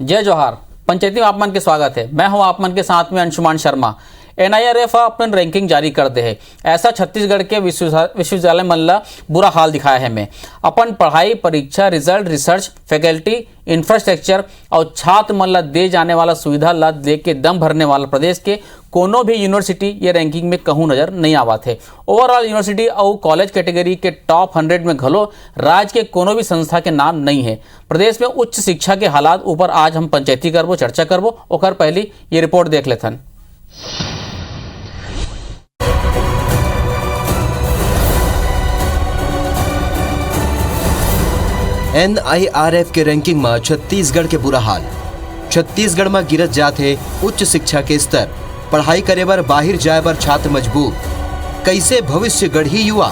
जय जोहार। पंचायती में आप मन के स्वागत है। मैं हूं आप मन के साथ में अंशुमान शर्मा। NIRF अपन रैंकिंग जारी कर दे है। ऐसा छत्तीसगढ़ के विश्वविद्यालय मन ला बुरा हाल दिखाया है। में अपन पढ़ाई, परीक्षा, रिजल्ट, रिसर्च, फैकल्टी, इंफ्रास्ट्रक्चर और छात्र मन ला दे जाने वाला सुविधा ला दे के दम भरने वाला प्रदेश के कोनो भी यूनिवर्सिटी ये रैंकिंग में कहूँ नजर नहीं आवत है। ओवरऑल यूनिवर्सिटी और कॉलेज कैटेगरी के टॉप 100 में घलो राज्य के कोनो भी संस्था के नाम नहीं है। प्रदेश में उच्च शिक्षा के हालात ऊपर आज हम पंचायती करबो, चर्चा करबो। ओकर पहली ये रिपोर्ट देख लेथन। NIRF के रैंकिंग में छत्तीसगढ़ के बुरा हाल। छत्तीसगढ़ में गिरत जात है उच्च शिक्षा के स्तर। पढ़ाई करे बर बाहर जाए बर छात्र मजबूर। कैसे भविष्य गढ़ी युवा।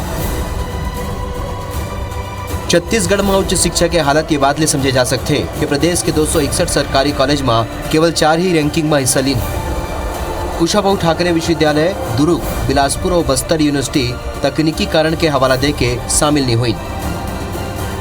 छत्तीसगढ़ में उच्च शिक्षा के हालत ये बात ले समझे जा सकते हैं कि प्रदेश के 261 सरकारी कॉलेज में केवल 4 ही रैंकिंग में हिस्सा लीन। कुशाभाऊ ठाकरे विश्वविद्यालय, दुर्ग, बिलासपुर और बस्तर यूनिवर्सिटी तकनीकी कारण के हवाला दे के शामिल नहीं हुई।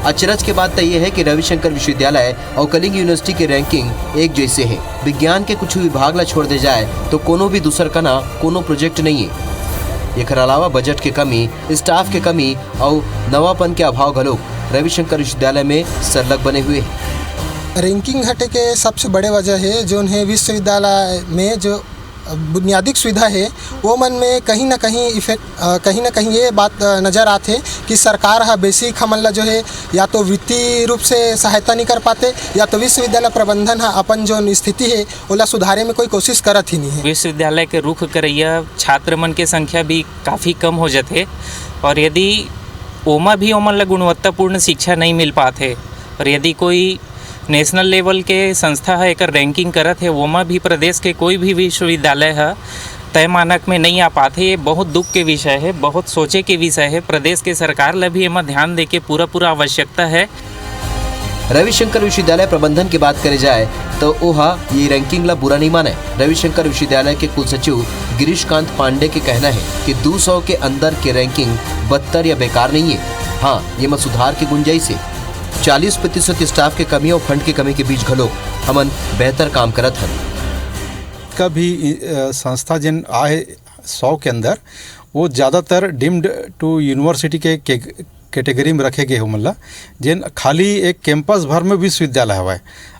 अचरज के बात तो यह है कि रविशंकर विश्वविद्यालय और कलिंग यूनिवर्सिटी के रैंकिंग एक जैसे है। विज्ञान के कुछ विभाग ला छोड़ दे जाए तो कोनो भी दूसर का ना कोनो प्रोजेक्ट नहीं है। एक अलावा बजट के कमी, स्टाफ के कमी और नवापन के अभाव घलो रविशंकर विश्वविद्यालय में सरलग बने हुए हैं। रैंकिंग हटे के सबसे बड़े वजह है जो है विश्वविद्यालय में जो बुनियादी सुविधा है वो मन में कहीं ना कहीं ये बात नज़र आते कि सरकार हा बेसिक हमन ला जो है या तो वित्तीय रूप से सहायता नहीं कर पाते या तो विश्वविद्यालय प्रबंधन हा अपन जो स्थिति है ओला सुधारे में कोई कोशिश करत ही नहीं है। विश्वविद्यालय के रुख करैया छात्र मन के संख्या भी काफ़ी कम हो जाते और यदि ओमा भी ओमन ला गुणवत्तापूर्ण शिक्षा नहीं मिल पाते और यदि कोई नेशनल लेवल के संस्था है एक रैंकिंग करत है वोमा भी प्रदेश के कोई भी विश्वविद्यालय है तय मानक में नहीं आ पाते। ये बहुत दुख के विषय है, बहुत सोचे के विषय है। प्रदेश के सरकार ला भी एमा ध्यान दे के पूरा आवश्यकता है। रविशंकर विश्वविद्यालय प्रबंधन की बात करे जाए तो ओहा ये रैंकिंग ला बुरा नहीं माने। रविशंकर विश्वविद्यालय के कुलसचिव गिरीश कांत पांडे के कहना है कि 200 के अंदर के रैंकिंग बदतर या बेकार नहीं है। हाँ, ये में सुधार की गुंजाइश है। 40% स्टाफ के कमी और फंड की कमी के बीच घलो हमन बेहतर काम करत हन। कभी संस्था जिन आए 100 के अंदर वो ज़्यादातर डीम्ड टू यूनिवर्सिटी के कैटेगरी में रखे गए हमन ला, जिन खाली एक कैंपस भर में विश्वविद्यालय हवा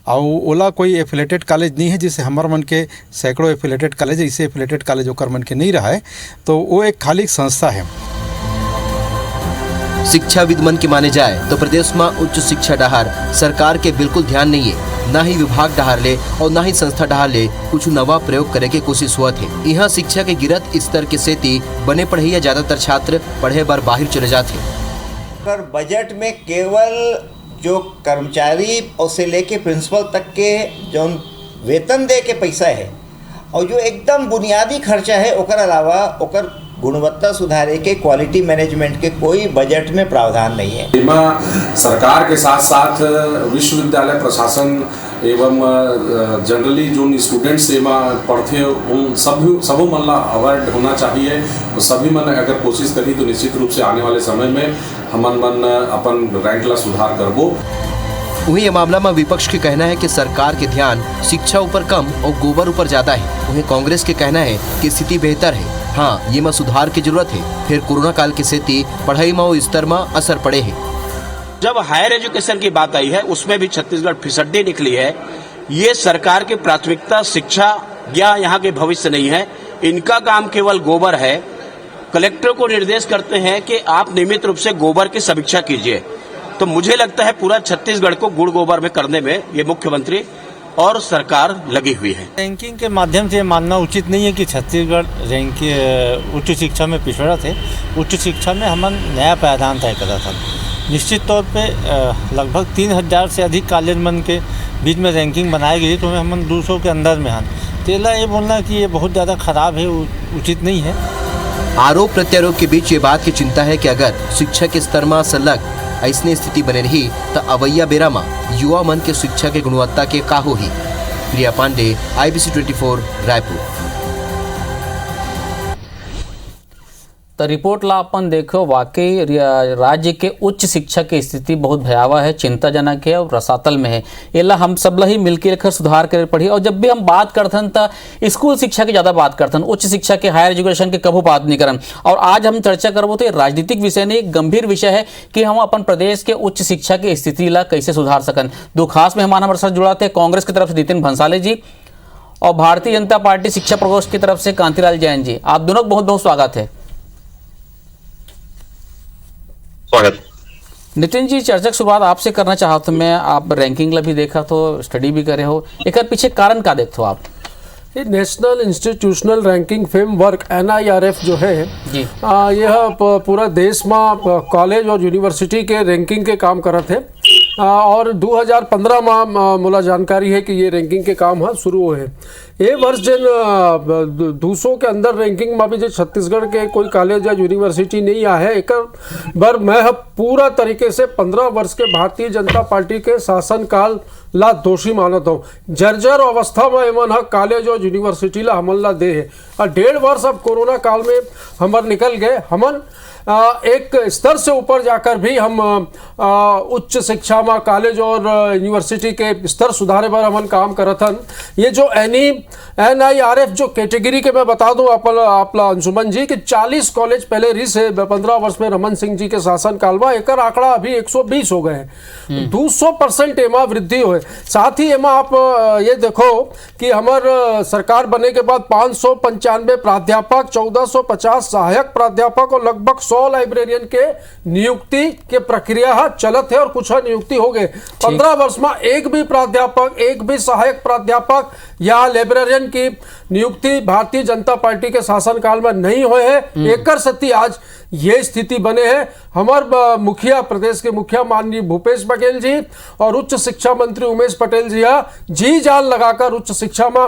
और ओला कोई एफिलेटेड कॉलेज नहीं है। जिसे हमार मन के सैकड़ों एफिलेटेड कॉलेज, इसे एफिलेटेड कॉलेज ओकर मन के नहीं रहा है तो वो एक खाली संस्था है। शिक्षाविद मन की माने जाए तो प्रदेश में उच्च शिक्षा डहार सरकार के बिल्कुल ध्यान नहीं है। ना ही विभाग डहार ले और ना ही संस्था डहार ले कुछ नवा प्रयोग करे के कोशिश हुआ थे। यहाँ शिक्षा के गिरत स्तर के सेती बने पढ़ैया ज्यादातर छात्र पढ़े बार बाहर चले जाते। पर बजट में केवल जो कर्मचारी और से लेके प्रिंसिपल तक के जो वेतन दे के पैसा है और जो एकदम बुनियादी खर्चा है ओकर अलावा ओकर गुणवत्ता सुधारे के क्वालिटी मैनेजमेंट के कोई बजट में प्रावधान नहीं है। एमा सरकार के साथ साथ विश्वविद्यालय प्रशासन एवं जनरली जो स्टूडेंट्स एमा पढ़ते उन सब मन ला अवेयर होना चाहिए। तो सभी मन अगर कोशिश करी तो निश्चित रूप से आने वाले समय में हमन मन अपन रैंक ला सुधार करबो। वहीं ये मामला में विपक्ष के कहना है कि सरकार के ध्यान शिक्षा ऊपर कम और गोबर ऊपर ज्यादा है। वहीं कांग्रेस के कहना है कि स्थिति बेहतर है। हाँ, ये में सुधार की जरूरत है। फिर कोरोना काल के सेती पढ़ाई में स्तर में असर पड़े है। जब हायर एजुकेशन की बात आई है उसमें भी छत्तीसगढ़ फिसड्डी निकली है। ये सरकार की प्राथमिकता शिक्षा या यहाँ के भविष्य नहीं है। इनका काम केवल गोबर है। कलेक्टर को निर्देश करते हैं कि आप नियमित रूप से गोबर की समीक्षा कीजिए। तो मुझे लगता है पूरा छत्तीसगढ़ को गुड़ गोबर में करने में ये मुख्यमंत्री और सरकार लगी हुई है। रैंकिंग के माध्यम से मानना उचित नहीं है कि छत्तीसगढ़ उच्च शिक्षा में पिछड़ा थे। उच्च शिक्षा में हमन नया पायदान तय करा था। निश्चित तौर पे लगभग 3000 से अधिक कॉलेज मन के बीच में रैंकिंग बनाई गई तो हमन 200 के अंदर में हन। तेला ये बोलना कि ये बहुत ज़्यादा खराब है उचित नहीं है। आरोप प्रत्यारोप के बीच ये बात की चिंता है कि अगर शिक्षा के स्तर में संलग ऐसने स्थिति बने रही तो अवैया बेरा में युवा मन के शिक्षा के गुणवत्ता के का हो ही। प्रिया पांडे, IBC 24 रायपुर। तो रिपोर्ट ला अपन देखो वाकई राज्य के उच्च शिक्षा की स्थिति बहुत भयावह है, चिंताजनक है और रसातल में है। ये हम सब ही मिलकर लेकर सुधार कर पड़ी। और जब भी हम बात करथन तो स्कूल शिक्षा की ज़्यादा बात करथन, उच्च शिक्षा के हायर एजुकेशन के कभू बात नहीं करन। और आज हम चर्चा करबो तो राजनीतिक विषय नहीं, एक गंभीर विषय है कि हम अपन प्रदेश के उच्च शिक्षा की स्थिति ला कैसे सुधार सकन। दो खास मेहमान हमारे साथ जुड़ा थे, कांग्रेस की तरफ से नितिन भंसाली जी और भारतीय जनता पार्टी शिक्षा प्रकोष्ठ की तरफ से कांतिलाल जैन जी। आप दोनों का बहुत बहुत स्वागत है। स्वागत। नितिन जी, चर्चा की शुरुआत आपसे करना चाहता हूं मैं। आप रैंकिंग ला भी देखा तो स्टडी भी करे हो, एक पीछे कारण का देखते हो आप? ये national institutional ranking framework NIRF जो है यह पूरा देश में कॉलेज और यूनिवर्सिटी के रैंकिंग के काम करत है। और 2015 में मोला जानकारी है कि ये रैंकिंग के काम शुरू हुए हैं। ये वर्ष जिन 200 के अंदर रैंकिंग में भी जो छत्तीसगढ़ के कोई कॉलेज या यूनिवर्सिटी नहीं आया है, एक बार मैं पूरा तरीके से 15 वर्ष के भारतीय जनता पार्टी के शासनकाल ला दोषी मानता हूँ। जर्जर अवस्था में एमन कॉलेज और यूनिवर्सिटी ला हमन ला दे है। और 1.5 वर्ष अब कोरोना काल में हमर निकल गए। हमन एक स्तर से ऊपर जाकर भी हम उच्च शिक्षा में कॉलेज और यूनिवर्सिटी के स्तर सुधारे पर हमन काम करत हन। ये जो NIRF जो कैटेगरी के मैं बता दूं आपला अंशुमन जी कि 40 कॉलेज पहले रही से 15 वर्ष में रमन सिंह जी के शासन काल में एक आंकड़ा अभी 120 हो गए हैं। 200% एमा वृद्धि हुए। साथ ही एमा आप ये देखो कि हमार सरकार बने के बाद 595 प्राध्यापक, 1450 सहायक प्राध्यापक और लगभग 100 लाइब्रेरियन के नियुक्ति के प्रक्रिया चलत है और कुछ नियुक्ति हो गए। 15 वर्ष में एक भी प्राध्यापक, एक भी सहायक प्राध्यापक या लाइब्रेरियन की नियुक्ति भारतीय जनता पार्टी के शासनकाल में नहीं हुए हैं। एकर सती आज ये स्थिति बने हैं। हमारे मुखिया, प्रदेश के मुखिया माननीय भूपेश बघेल जी और उच्च शिक्षा मंत्री उमेश पटेल जी जान लगाकर उच्च शिक्षा में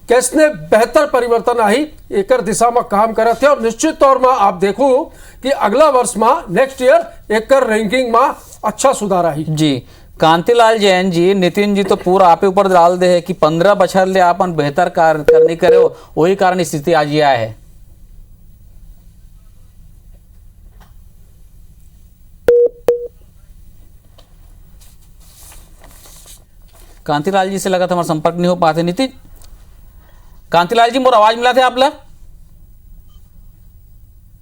कैसने बेहतर परिवर्तन आई एकर दिशा में काम करत है। और निश्चित तौर में आप देखो कि अगला वर्ष में नेक्स्ट ईयर एकर रैंकिंग में अच्छा सुधार आई। जी कांतिलाल जैन जी, नितिन जी तो पूरा आपे ऊपर डाल दे है कि 15 बछर ले आपन बेहतर कार्य करने करे हो, वही कारण स्थिति आज ये आया है। कांतिलाल जी से लगा था हमारा संपर्क नहीं हो पाते। नितिन, कांतिलाल जी मोर आवाज मिला थे आप ला?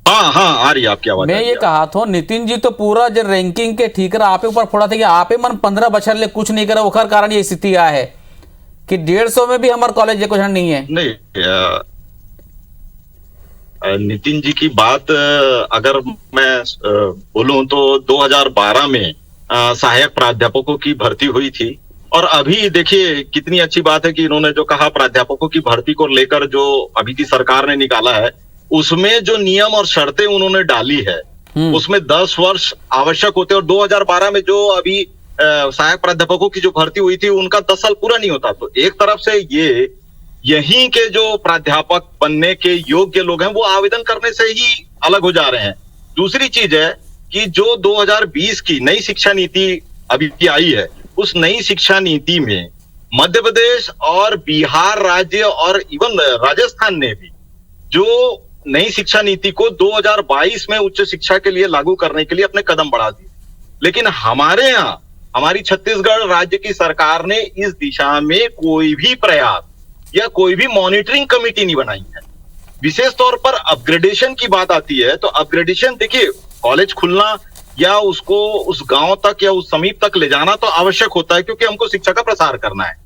हाँ आ रही है आपकी आवाज। मैं ये कहा था नितिन जी तो पूरा जो रैंकिंग के ठीक रहा आपे ऊपर फोड़ा था कि आपे मन 15 बछर ले कुछ नहीं करा, ओकर कारण ये स्थिति आया है कि 150 में भी हमारे कॉलेज कुछ नहीं है। नहीं, नितिन जी की बात अगर मैं बोलूं तो 2012 में सहायक प्राध्यापकों की भर्ती हुई थी। और अभी देखिए कितनी अच्छी बात है कि इन्होंने जो कहा प्राध्यापकों की भर्ती को लेकर जो अभी की सरकार ने निकाला है, उसमें जो नियम और शर्तें उन्होंने डाली है उसमें 10 वर्ष आवश्यक होते। और 2012 में जो अभी सहायक प्राध्यापकों की जो भर्ती हुई थी उनका 10 साल पूरा नहीं होता। तो एक तरफ से ये यहीं के जो प्राध्यापक बनने के योग्य लोग हैं वो आवेदन करने से ही अलग हो जा रहे हैं। दूसरी चीज है कि जो 2020 की नई शिक्षा नीति अभी आई है, उस नई शिक्षा नीति में मध्य प्रदेश और बिहार राज्य और इवन राजस्थान ने भी जो नई शिक्षा नीति को 2022 में उच्च शिक्षा के लिए लागू करने के लिए अपने कदम बढ़ा दिए। लेकिन हमारे यहाँ हमारी छत्तीसगढ़ राज्य की सरकार ने इस दिशा में कोई भी प्रयास या कोई भी मॉनिटरिंग कमेटी नहीं बनाई है। विशेष तौर पर अपग्रेडेशन की बात आती है तो अपग्रेडेशन देखिए, कॉलेज खुलना या उसको उस गांव तक या उस समीप तक ले जाना तो आवश्यक होता है क्योंकि हमको शिक्षा का प्रसार करना है।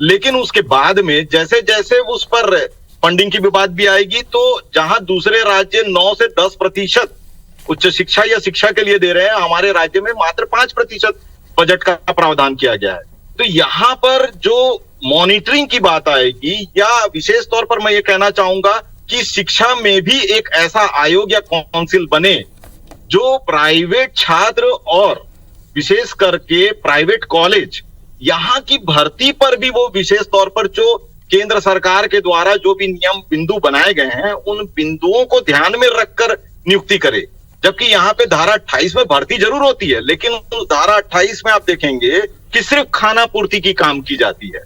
लेकिन उसके बाद में जैसे जैसे उस पर फंडिंग की भी बात भी आएगी तो जहां दूसरे राज्य 9 से 10% उच्च शिक्षा या शिक्षा के लिए दे रहे हैं, हमारे राज्य में मात्र 5% बजट का प्रावधान किया गया है। तो यहाँ पर जो मॉनिटरिंग की बात आएगी या विशेष तौर पर मैं ये कहना चाहूंगा कि शिक्षा में भी एक ऐसा आयोग या काउंसिल बने जो प्राइवेट छात्र और विशेष करके प्राइवेट कॉलेज यहाँ की भर्ती पर भी वो विशेष तौर पर जो केंद्र सरकार के द्वारा जो भी नियम बिंदु बनाए गए हैं उन बिंदुओं को ध्यान में रखकर नियुक्ति करे। जबकि यहाँ पे धारा 28 में भर्ती जरूर होती है, लेकिन धारा 28 में आप देखेंगे कि सिर्फ खाना पूर्ति की काम की जाती है।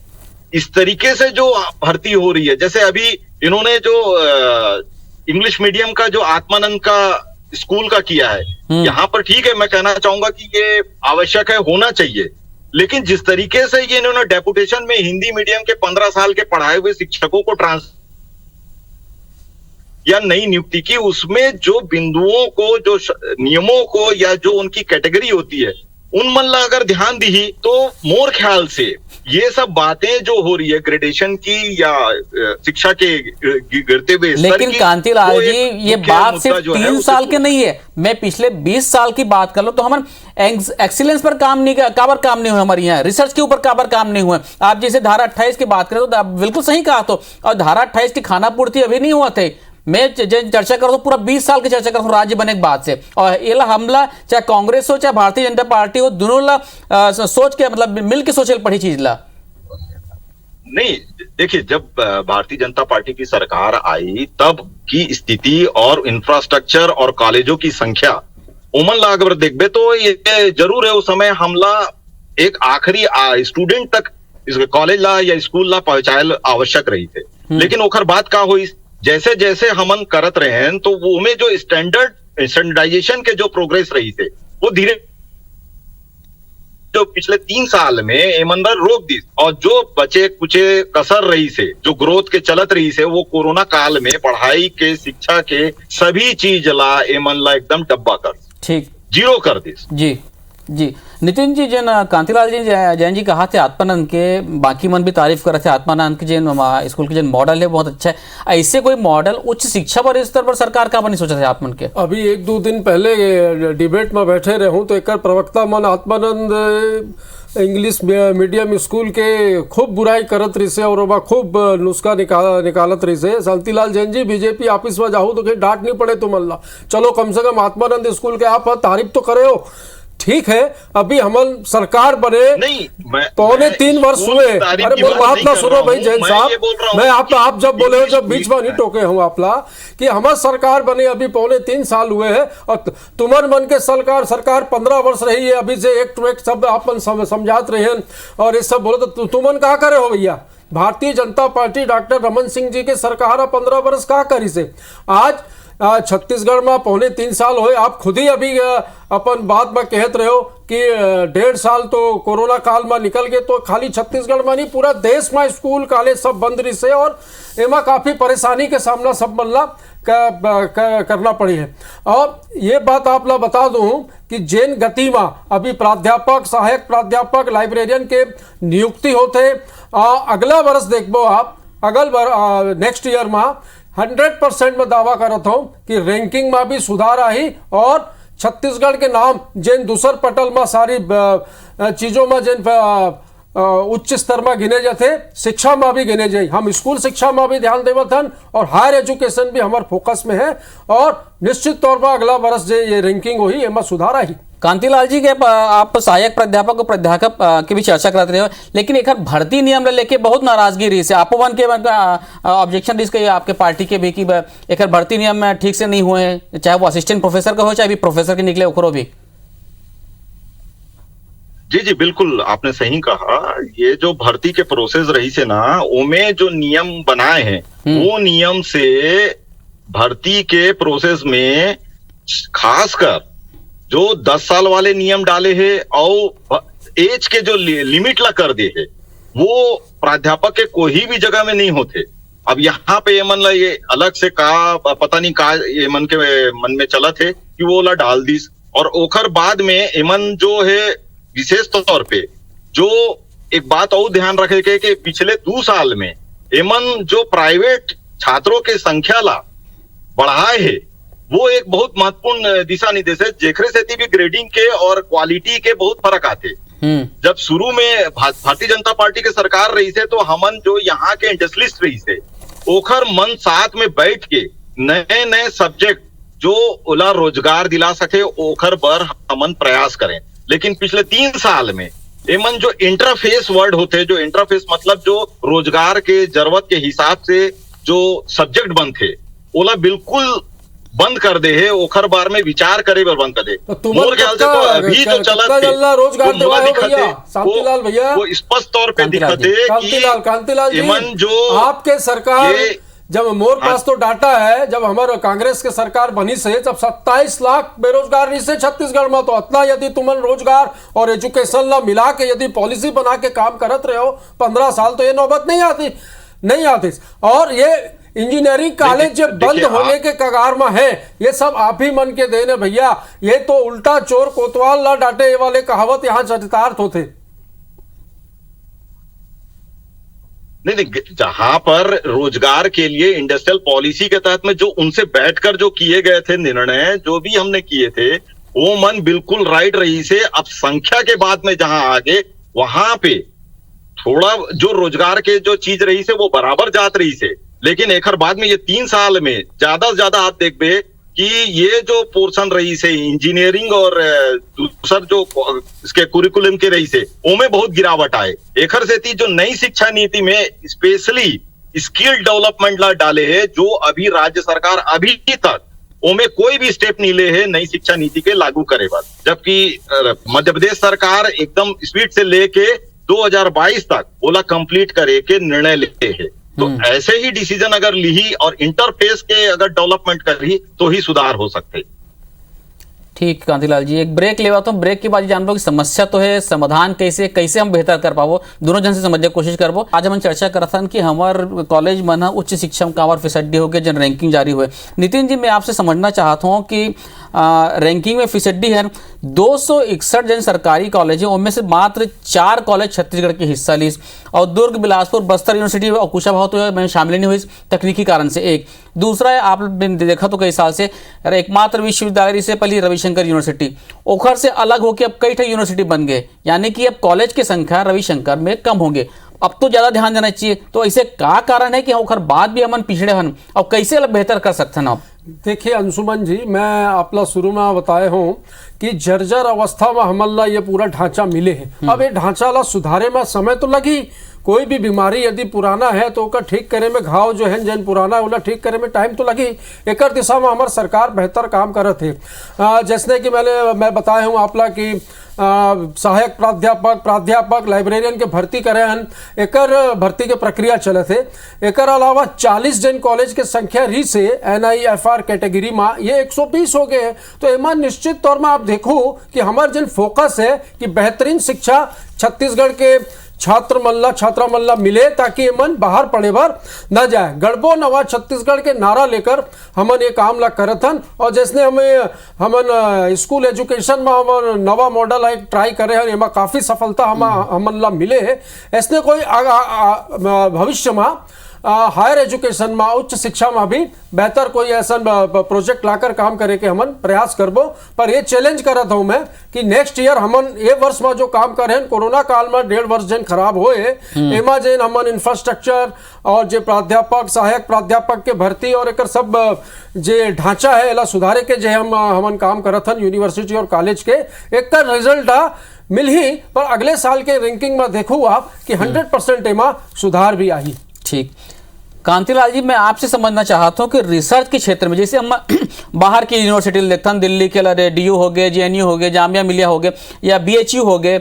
इस तरीके से जो भर्ती हो रही है, जैसे अभी इन्होंने जो इंग्लिश मीडियम का जो आत्मानंद का स्कूल का किया है, यहाँ पर ठीक है, मैं कहना चाहूंगा कि ये आवश्यक है, होना चाहिए। लेकिन जिस तरीके से ये इन्होंने डेपुटेशन में हिंदी मीडियम के 15 साल के पढ़ाए हुए शिक्षकों को या नई नियुक्ति की, उसमें जो बिंदुओं को, जो नियमों को, या जो उनकी कैटेगरी होती है, उन मल्ला अगर ध्यान दी तो मोर ख्याल से ये सब बातें जो हो रही है ग्रेडेशन की या शिक्षा के गिरते हुए स्तर लेकिन की, कांतिलाल जी, ये बात सिर्फ 3 साल के नहीं है, मैं पिछले 20 साल की बात कर लो तो हम एक्सीलेंस पर काम नहीं हुए, हमारे यहाँ रिसर्च के ऊपर काबर काम नहीं हुए। आप जैसे धारा 28 की बात करें तो बिल्कुल सही कहा, तो और धारा 28 की खाना पूर्ति अभी नहीं हुआ थे। मैं चर्चा कर रहा हूँ, पूरा 20 साल की चर्चा कर रहा हूँ राज्य बने के बाद से, और ये हमला चाहे कांग्रेस हो चाहे भारतीय जनता पार्टी हो, दोनों ला सोच के मतलब मिल के सोचे पड़ी चीज ला नहीं। देखिए, जब भारतीय जनता पार्टी की सरकार आई तब की स्थिति और इंफ्रास्ट्रक्चर और कॉलेजों की संख्या उमन ला अगर देखबे तो ये जरूर है, उस समय हमला एक आखिरी स्टूडेंट तक कॉलेज ला या स्कूल ला पहुंचाए आवश्यक रही थे। लेकिन ओखर बात का हुई, जैसे जैसे हमन करत रहे हैं तो वो में जो स्टैंडर्डाइजेशन के जो प्रोग्रेस रही थे वो धीरे, जो पिछले 3 साल में ईमानदार रोक दी, और जो बचे कुचे कसर रही से, जो ग्रोथ के चलत रही से, वो कोरोना काल में पढ़ाई के, शिक्षा के सभी चीज ला एमन ला एकदम डब्बा कर, ठीक जीरो कर दी। जी नितिन जी, जन कांतिलाल जी जैन जी कहा थे आत्मानंद के, बाकी मन भी तारीफ कर रहे थे आत्मानंद के जन स्कूल के जन मॉडल है बहुत अच्छा है। ऐसे कोई मॉडल उच्च शिक्षा पर स्तर पर सरकार का नहीं सोचा थे आत्मन के? अभी 1-2 दिन पहले डिबेट में बैठे रहूं तो एक प्रवक्ता मन आत्मानंद इंग्लिश मीडियम स्कूल के खूब बुराई करत रही से और वह खूब नुस्खा निकालत रही से। शांतिलाल जैन जी, बीजेपी ऑफिस में जाऊँ तो कहीं डांट नहीं पड़े तुम अल्लाह, चलो कम से कम आत्मानंद स्कूल के आप तारीफ तो करे हो, ठीक है। अभी हम सरकार बने नहीं, 2.25 वर्ष हुए। अरे मेरी बात ना सुनो भाई जैन साहब, मैं आप जब बोले हो, जब बीच में नहीं टोके हूँ आपला, कि हमारे सरकार बने अभी 2.25 साल हुए हैं और तुमन मन के सरकार 15 वर्ष रही है, अभी से एक टू एक सब आप समझात रहे हैं और ये सब बोले तो तुमन कहा करे हो भैया? भारतीय जनता पार्टी डॉक्टर रमन सिंह जी के सरकार 15 वर्ष कहा करी से। आज छत्तीसगढ़ में 2.25 साल हुए, आप खुद ही अभी अपन बात में कहत रहे हो कि 1.5 साल तो कोरोना काल में निकल गए, तो खाली छत्तीसगढ़ में नहीं पूरा देश में स्कूल कॉलेज सब बंद रही से और एमा काफ़ी परेशानी के सामना सब बनला करना पड़ी है। और ये बात आप ला बता दूं कि जैन गति में अभी प्राध्यापक, सहायक प्राध्यापक, लाइब्रेरियन के नियुक्ति होते, अगला वर्ष देखो आप, नेक्स्ट ईयर में 100% में दावा करता हूं कि रैंकिंग में भी सुधार आई और छत्तीसगढ़ के नाम जिन दूसर पटल में सारी चीजों में जिन उच्च स्तर में गिने जाते, शिक्षा में भी गिने जाए। हम स्कूल शिक्षा में भी ध्यान देवत हन और हायर एजुकेशन भी हमारे फोकस में है और निश्चित तौर पर अगला वर्ष जो ये रैंकिंग हुई एमा सुधार आई। कांतिलाल जी के आप सहायक प्राध्यापक और प्राध्यापक की भी चर्चा करते रहे हो, लेकिन एक भर्ती नियम लेके बहुत नाराजगी रही है, आपो के ऑब्जेक्शन रही आपके पार्टी के भी कि एक भर्ती नियम में ठीक से नहीं हुए हैं, चाहे वो असिस्टेंट प्रोफेसर का हो चाहे भी प्रोफेसर के निकले ओकरो भी। जी बिल्कुल, आपने सही कहा। ये जो भर्ती के प्रोसेस रही से ना, उनमें जो नियम बनाए हैं वो नियम से भर्ती के प्रोसेस में खासकर जो 10 साल वाले नियम डाले हैं और एज के जो लिमिट ला कर दे है, वो प्राध्यापक के कोई भी जगह में नहीं होते। अब यहाँ पे मन ला ये अलग से कहा, पता नहीं कहा ये मन में चला थे कि वो ला डाल दी, और ओखर बाद में एमन जो है विशेष तौर पे जो एक बात और ध्यान रखे के कि पिछले 2 साल में एमन जो प्राइवेट छात्रों के संख्या ला बढ़ाए है, वो एक बहुत महत्वपूर्ण दिशा निर्देश है, जेखरे से भी ग्रेडिंग के और क्वालिटी के बहुत फर्क आते। जब शुरू में भारतीय जनता पार्टी के सरकार रही से तो हमन जो यहाँ के इंडस्ट्रियलिस्ट रही से ओखर मन साथ में बैठ के नए नए सब्जेक्ट जो ओला रोजगार दिला सके ओखर बर हमन प्रयास करें। लेकिन पिछले 3 साल में एमन जो इंटरफेस वर्ड होते, जो इंटरफेस मतलब जो रोजगार के जरूरत के हिसाब से जो सब्जेक्ट बंद थे ओला बिल्कुल बंद कर दे है, ओखर बार में विचार करे बर बंद कर दे। मोर ख्याल से तो अभी जो चलत शांतिलाल भैया वो स्पष्ट तौर पे दिखते कांतिलाल जी, जो आपके सरकार जब मोर पास तो डाटा है, जब हमारे कांग्रेस के सरकार बनी से जब 27 लाख बेरोजगार रही से छत्तीसगढ़ में, तो इतना यदि तुमन रोजगार और एजुकेशन ला मिला के यदि पॉलिसी बना के काम करत रहे हो 15 साल, तो ये नौबत नहीं आती। और ये इंजीनियरिंग कॉलेज जो बंद होने के कगार में है, ये सब आप ही मन के देने भैया। ये तो उल्टा चोर कोतवाल ला डांटे वाले कहावत यहाँ चरितार्थ होते। नहीं, जहां पर रोजगार के लिए इंडस्ट्रियल पॉलिसी के तहत में जो उनसे बैठकर जो किए गए थे निर्णय, जो भी हमने किए थे, वो मन बिल्कुल राइट रही से। अब संख्या के बाद में जहां आगे वहां पे थोड़ा जो रोजगार के जो चीज रही से वो बराबर जात रही से, लेकिन एक बाद में ये 3 साल में ज्यादा से ज्यादा आप देखबे कि ये जो पोर्शन रही से इंजीनियरिंग और दूसर जो इसके कुरिकुलम के रही से, उनमें बहुत गिरावट आए। एकर से थी जो नई शिक्षा नीति में स्पेशली स्किल डेवलपमेंट ला डाले है, जो अभी राज्य सरकार अभी तक उनमें कोई भी स्टेप नहीं ले है नई शिक्षा नीति के लागू करे बाद, जबकि मध्य प्रदेश सरकार एकदम स्पीड से लेके 2022 तक ओला कंप्लीट करे के निर्णय लेते हैं। तो ऐसे ही डिसीजन अगर ली और इंटरफेस के अगर डेवलपमेंट करी तो ही सुधार हो सकते। ठीक कांतिलाल जी, एक ब्रेक लेवा तो ब्रेक के बाद जानबो कि समस्या तो है, समाधान कैसे हम बेहतर कर पाबो, दोनों जन से समझने की कोशिश करबो। आज हम चर्चा करत हन कि हमार कॉलेज में ना उच्च शिक्षा में कावर फीसदी हो गए, जन रैंकिंग जारी हुए। नितिन जी, मैं आपसे समझना चाहता हूँ कि रैंकिंग में फीसदी है 261 जन सरकारी कॉलेज है, उनमें से मात्र 4 कॉलेज छत्तीसगढ़ के हिस्सा ली, और दुर्ग, बिलासपुर, बस्तर यूनिवर्सिटी और कुशाभाऊ तो मैं शामिल नहीं हुई तकनीकी कारण से। एक दूसरा है, आपने देखा तो कई साल से एकमात्र विश्वविद्यालय से पहले रविशंकर यूनिवर्सिटी, ओखर से अलग होकर अब कई यूनिवर्सिटी बन गए, यानी कि अब कॉलेज की संख्या रविशंकर में कम होंगे। अब तो ज्यादा ध्यान देना चाहिए। तो ऐसे क्या कारण है कि ओखर बाद भी हमन पिछड़े हन, और कैसे बेहतर कर सकते हैं आप? देखिए अंशुमन जी, मैं आपला शुरू में बताए हूँ कि जर्जर अवस्था में हमला ये पूरा ढांचा मिले हैं। अब ये ढांचा ला सुधारे में समय तो लगी। कोई भी बीमारी यदि पुराना है तो ओकर ठीक करे में, घाव जो है जन पुराना है ओला ठीक करे में टाइम तो लगी। एक दिशा में हमार सरकार बेहतर काम करत है। जैसे कि मैं बताए हूँ आपला कि सहायक प्राध्यापक लाइब्रेरियन के भर्ती करे हन, एकर भर्ती के प्रक्रिया चलत है। एकर अलावा 40 जन कॉलेज के संख्या रही से NIFR कैटेगरी में ये 120 हो गए। तो एमा निश्चित तौर में आप देखो कि हमार जन फोकस है कि बेहतरीन शिक्षा छत्तीसगढ़ के छात्रा मल्ला मिले, ताकि मन बाहर पड़े बार न जाए। गढ़बो नवा छत्तीसगढ़ के नारा लेकर हमन ये काम ला करत हन। और जैसे हमन स्कूल एजुकेशन में हमन नवा मॉडल एक ट्राई करे हैं, एमा काफ़ी सफलता हमन ला मिले है। ऐसने कोई भविष्य में हायर एजुकेशन में, उच्च शिक्षा में भी बेहतर कोई ऐसा प्रोजेक्ट लाकर काम करे के हमन प्रयास करबो। पर ये चैलेंज करत हूँ मैं कि नेक्स्ट ईयर हमन ये वर्ष में जो काम करे, कोरोना काल में 1.5 वर्ष जन खराब होए, एमा जन हमन इंफ्रास्ट्रक्चर और जो प्राध्यापक सहायक प्राध्यापक के भर्ती और एक सब जे ढांचा है एला सुधारे के जे हमन काम करत हन यूनिवर्सिटी और कॉलेज के, एक का रिजल्ट मिल ही। पर अगले साल के रैंकिंग में देखो आप कि 100% एमा सुधार भी आई। ठीक कांतिलाल जी, मैं आपसे समझना चाहता हूँ कि रिसर्च के क्षेत्र में, जैसे हम बाहर की यूनिवर्सिटी देखते हैं, दिल्ली के DU हो गए, JNU हो गए, जामिया मिलिया हो गए, या BHU हो गए,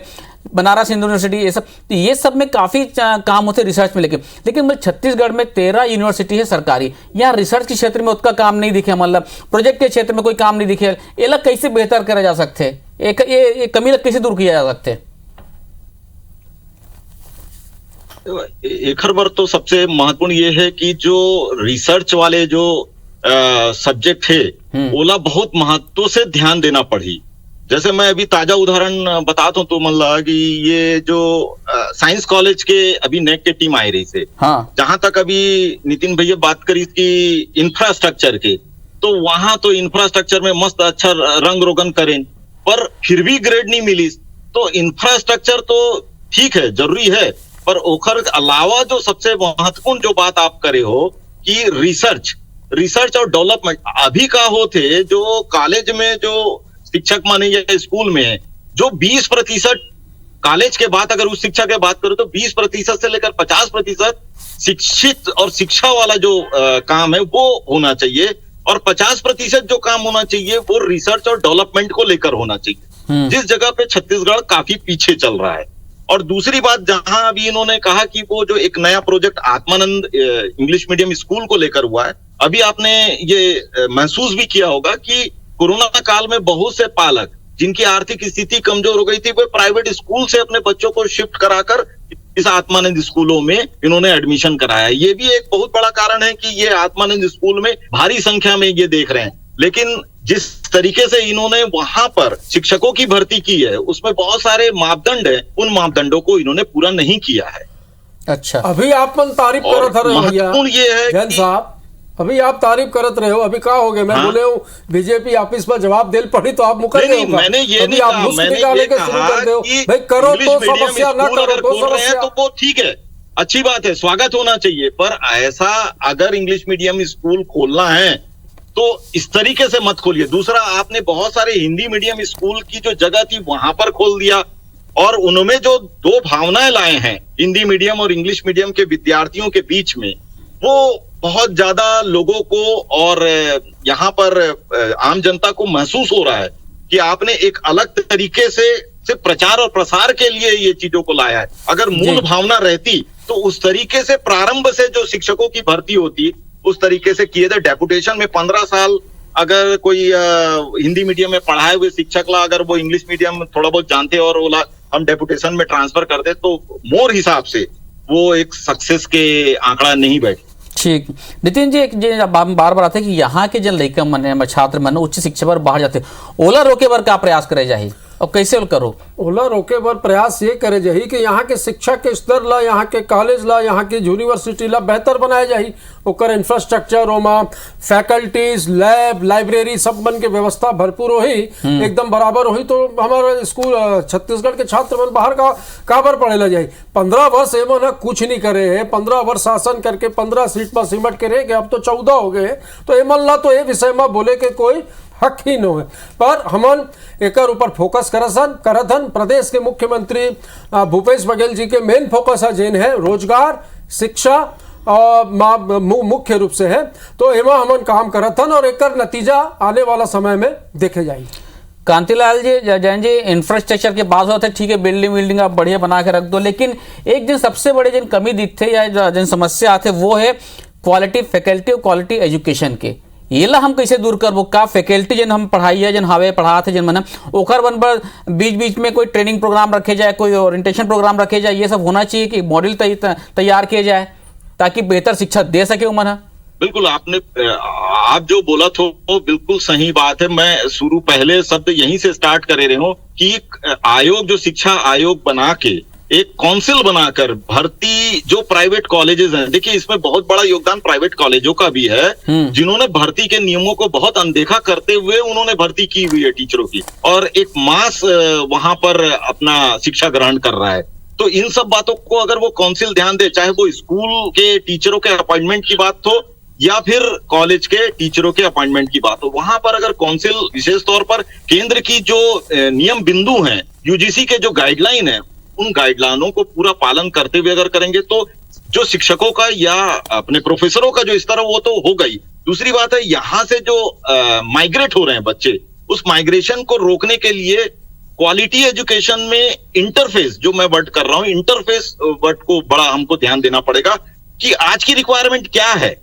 बनारस हिंदू यूनिवर्सिटी, ये सब में काफ़ी काम होते रिसर्च में। लेकिन छत्तीसगढ़ में 13 यूनिवर्सिटी है सरकारी, यहाँ रिसर्च के क्षेत्र में उतना काम नहीं दिखे, मतलब प्रोजेक्ट के क्षेत्र में कोई काम नहीं दिखे। ये कैसे बेहतर करा जा सकते हैं, ये कमी कैसे दूर किया जा सकते हैं? एक बार तो सबसे महत्वपूर्ण ये है कि जो रिसर्च वाले जो सब्जेक्ट है ओला बहुत महत्व से ध्यान देना पड़ी। जैसे मैं अभी ताजा उदाहरण बताता हूँ तो मतलब कि ये जो साइंस कॉलेज के अभी नेक के टीम आई रही से, हाँ। जहां तक अभी नितिन भैया बात करी कि इंफ्रास्ट्रक्चर के, तो वहां तो इंफ्रास्ट्रक्चर में मस्त अच्छा रंग रोगन करें, पर फिर भी ग्रेड नहीं मिली। तो इंफ्रास्ट्रक्चर तो ठीक है, जरूरी है, पर ओखर अलावा जो सबसे महत्वपूर्ण जो बात आप करे हो कि रिसर्च और डेवलपमेंट अभी का होते, जो कॉलेज में जो शिक्षक माने या स्कूल में है, जो 20% कॉलेज के बाद अगर उस शिक्षा के बात करो तो 20% से लेकर 50% शिक्षित और शिक्षा वाला जो काम है वो होना चाहिए, और 50% जो काम होना चाहिए वो रिसर्च और डेवलपमेंट को लेकर होना चाहिए, जिस जगह पे छत्तीसगढ़ काफी पीछे चल रहा है। और दूसरी बात, जहां अभी इन्होंने कहा कि वो जो एक नया project Atmanand English medium school को लेकर हुआ है, अभी आपने ये महसूस भी किया होगा कि कोरोना काल में बहुत से पालक जिनकी आर्थिक स्थिति कमजोर हो गई थी, वे प्राइवेट स्कूल से अपने बच्चों को शिफ्ट कराकर इस आत्मानंद स्कूलों में इन्होंने एडमिशन कराया। ये भी एक बहुत बड़ा कारण है कि ये आत्मानंद स्कूल में भारी संख्या में ये देख रहे हैं। लेकिन जिस तरीके से इन्होंने वहां पर शिक्षकों की भर्ती की है, उसमें बहुत सारे मापदंड है, उन मापदंडों को इन्होंने पूरा नहीं किया है। अच्छा, अभी आप मन तारीफ करत रहे हो भैया महत्वपूर्ण ये है जैन साहब, अभी आप तारीफ करत रहे हो, अभी क्या हो गए? मैं बोले हूँ बीजेपी ऑफिस में जवाब देल पड़ी तो आप मुकर नहीं, मैंने ये नहीं कहा, मैंने ये कहा कि भाई करो तो इंग्लिश मीडियम समस्या, ना स्कूल करो अगर तो खोल रहे हैं समस्या। तो वो ठीक है, अच्छी बात है, स्वागत होना चाहिए। पर ऐसा अगर इंग्लिश मीडियम स्कूल खोलना है तो इस तरीके से मत खोलिए। दूसरा, आपने बहुत सारे हिंदी मीडियम स्कूल की जो जगह थी वहां पर खोल दिया, और उनमें जो दो भावनाएं लाए हैं हिंदी मीडियम और इंग्लिश मीडियम के विद्यार्थियों के बीच में, वो बहुत ज्यादा लोगों को और यहाँ पर आम जनता को महसूस हो रहा है कि आपने एक अलग तरीके से सिर्फ प्रचार और प्रसार के लिए ये चीजों को लाया है। अगर मूल भावना रहती तो उस तरीके से प्रारंभ से जो शिक्षकों की भर्ती होती उस तरीके से किए थे। डेपुटेशन में 15 साल अगर कोई हिंदी मीडियम में पढ़ाए हुए शिक्षक ला अगर वो इंग्लिश मीडियम थोड़ा बहुत जानते और वो हम डेपुटेशन में ट्रांसफर करते तो मोर हिसाब से वो एक सक्सेस के आंकड़ा नहीं बैठे। ठीक, नितिन जी, बार बार आते कि यहाँ के जन लड़का मन छात्र मन उच्च शिक्षा पर बाहर जाते, ओला रोके बर का प्रयास करे जाही और कैसे करो? ओला रोके बर प्रयास ये करे जाही कि यहाँ के शिक्षा के स्तर ला, यहाँ के कॉलेज ला, यहाँ के यूनिवर्सिटी ला बेहतर बनाए जाही। ओकर इंफ्रास्ट्रक्चर, ओमा फैकल्टीज, लैब, लाइब्रेरी सब बन के व्यवस्था भरपूर हो ही एकदम बराबर हो ही तो हमारा स्कूल छत्तीसगढ़ के छात्र मन बाहर का बर पढ़े ला जाही। 15 वर्ष एमन ना कुछ नहीं करे है, 15 वर्ष शासन करके 15 सीट पर सिमट के रह गए, अब तो 14 हो गए, तो एमन ला तो ये विषय में बोले के कोई हक ही न हो। पर हमन एकर ऊपर फोकस करथन। प्रदेश के मुख्यमंत्री भूपेश बघेल जी के मेन फोकस है जेन है रोजगार, शिक्षा मुख्य रूप से है, तो एमा हमन काम करथन और एकर नतीजा आने वाला समय में देखे जाएगी। कांतिलाल जी, जैन जी, इंफ्रास्ट्रक्चर के बात होते ठीक है, बिल्डिंग आप बढ़िया बना के रख दो, लेकिन एक दिन सबसे बड़े जिन कमी दिखते या जिन समस्या आते वो है क्वालिटी फैकल्टी और क्वालिटी एजुकेशन के। ये ला हम कैसे दूर करबो? का फैकल्टी जन हम पढ़ाई है, जन हवे पढ़ाते जन मन ओखर बन पर बीच बीच में कोई ट्रेनिंग प्रोग्राम रखे जाए, कोई ओरिएंटेशन प्रोग्राम रखे जाए, ये सब होना चाहिए कि मॉडल तैयार किए जाए ताकि बेहतर शिक्षा दे सके मन। बिल्कुल, आप जो बोला तो वो बिल्कुल सही बात है। मैं शुरू पहले शब्द यहीं से स्टार्ट करे रहे हूं कि आयोग, जो शिक्षा आयोग बना के एक काउंसिल बनाकर भर्ती जो प्राइवेट कॉलेजेस हैं, देखिए इसमें बहुत बड़ा योगदान प्राइवेट कॉलेजों का भी है, जिन्होंने भर्ती के नियमों को बहुत अनदेखा करते हुए उन्होंने भर्ती की हुई है टीचरों की, और एक मास वहां पर अपना शिक्षा ग्रहण कर रहा है। तो इन सब बातों को अगर वो काउंसिल ध्यान दे, चाहे वो स्कूल के टीचरों के अपॉइंटमेंट की बात हो या फिर कॉलेज के टीचरों के अपॉइंटमेंट की बात हो, वहां पर अगर काउंसिल विशेष तौर पर केंद्र की जो नियम बिंदु हैं, यूजीसी के जो गाइडलाइन है, उन गाइडलाइनों को पूरा पालन करते हुए अगर करेंगे तो जो शिक्षकों का या अपने प्रोफेसरों का जो स्तर है वो तो होगा ही। दूसरी बात है, यहाँ से जो माइग्रेट हो रहे हैं बच्चे, उस माइग्रेशन को रोकने के लिए क्वालिटी एजुकेशन में इंटरफेस, जो मैं वर्ड कर रहा हूँ, इंटरफेस वर्ड को बड़ा हमको ध्यान देना पड़ेगा कि आज की रिक्वायरमेंट क्या है।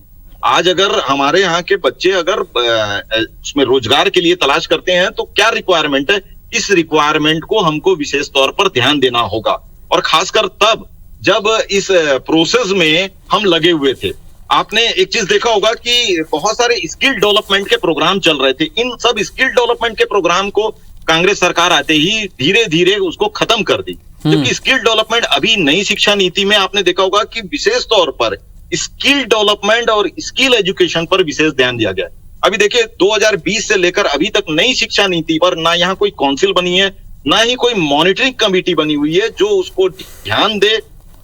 आज अगर हमारे यहाँ के बच्चे अगर उसमें रोजगार के लिए तलाश करते हैं तो क्या रिक्वायरमेंट है, इस रिक्वायरमेंट को हमको विशेष तौर पर ध्यान देना होगा, और खासकर तब जब इस प्रोसेस में हम लगे हुए थे। आपने एक चीज देखा होगा कि बहुत सारे स्किल डेवलपमेंट के प्रोग्राम चल रहे थे, इन सब स्किल डेवलपमेंट के प्रोग्राम को कांग्रेस सरकार आते ही धीरे धीरे उसको खत्म कर दी। जबकि स्किल डेवलपमेंट अभी नई शिक्षा नीति में आपने देखा होगा कि विशेष तौर पर स्किल डेवलपमेंट और स्किल एजुकेशन पर विशेष ध्यान दिया गया है। अभी देखिए 2020 से लेकर अभी तक नई शिक्षा नीति पर ना यहाँ कोई काउंसिल बनी है, ना ही कोई मॉनिटरिंग कमेटी बनी हुई है जो उसको ध्यान दे,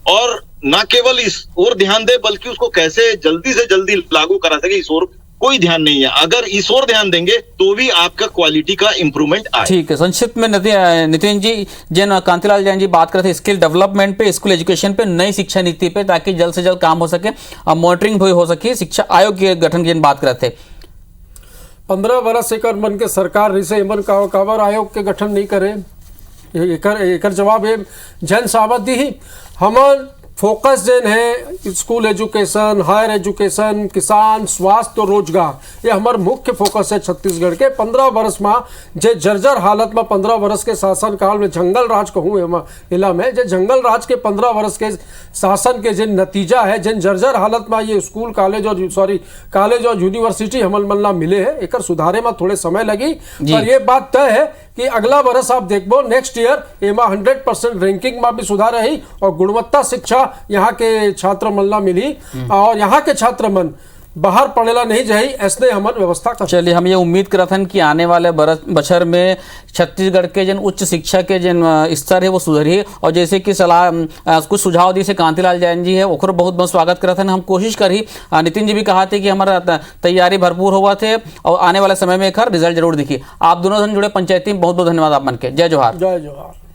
और ना केवल इस ओर ध्यान दे बल्कि उसको कैसे जल्दी से जल्दी लागू करा सके, इस ओर कोई ध्यान नहीं है। अगर इस ओर ध्यान देंगे तो भी आपका क्वालिटी का इंप्रूवमेंट आए। ठीक है, संक्षिप्त में नितिन जी, जैन कांतिलाल जैन जी बात करते स्किल डेवलपमेंट पे, स्कूल एजुकेशन पे, नई शिक्षा नीति पे, ताकि जल्द से जल्द काम हो सके और मॉनिटरिंग भी हो सके। शिक्षा आयोग के गठन की बात करते 15 वर्ष एक मन के सरकार रिसे एमन काबर आयोग के गठन नहीं करे। एकर जवाब है जैन साहब दी ही। हमन फोकस जेन है स्कूल एजुकेशन, हायर एजुकेशन, किसान, स्वास्थ्य और रोजगार, ये हमार मुख्य फोकस है छत्तीसगढ़ के। 15 वर्ष में जे जर्जर हालत में 15 वर्ष के शासन काल में जंगल राज कहूँ इला में जे जंगल राज के 15 वर्ष के शासन के जिन नतीजा है, जिन जर्जर हालत में ये स्कूल कॉलेज और यूनिवर्सिटी हमन मल्ला मिले है, एक सुधारे में थोड़े समय लगी। पर ये बात तय है कि अगला वर्ष आप देखो नेक्स्ट ईयर एमा 100% रैंकिंग में भी सुधार रही और गुणवत्ता शिक्षा यहाँ के छात्र मन ला मिली और यहाँ के छात्र मन बाहर पढ़ेला नहीं जाही, ऐसने हमन व्यवस्था कर। चलिए, हम ये उम्मीद करत हन कि आने वाले बछर में छत्तीसगढ़ के जन उच्च शिक्षा के जन स्तर है वो सुधरी। और जैसे कि सलाह कुछ सुझाव दी से कांतिलाल जैन जी है ओकर बहुत बहुत स्वागत करत हन। हम कोशिश करी, नितिन जी भी कहा थे कि हमारा तैयारी भरपूर हुआ थे और आने वाले समय में एक रिजल्ट जरूर दिखी। आप दोनों जन जुड़े पंचायती में बहुत बहुत धन्यवाद आप मन के। जय जोहार। जय जोहार।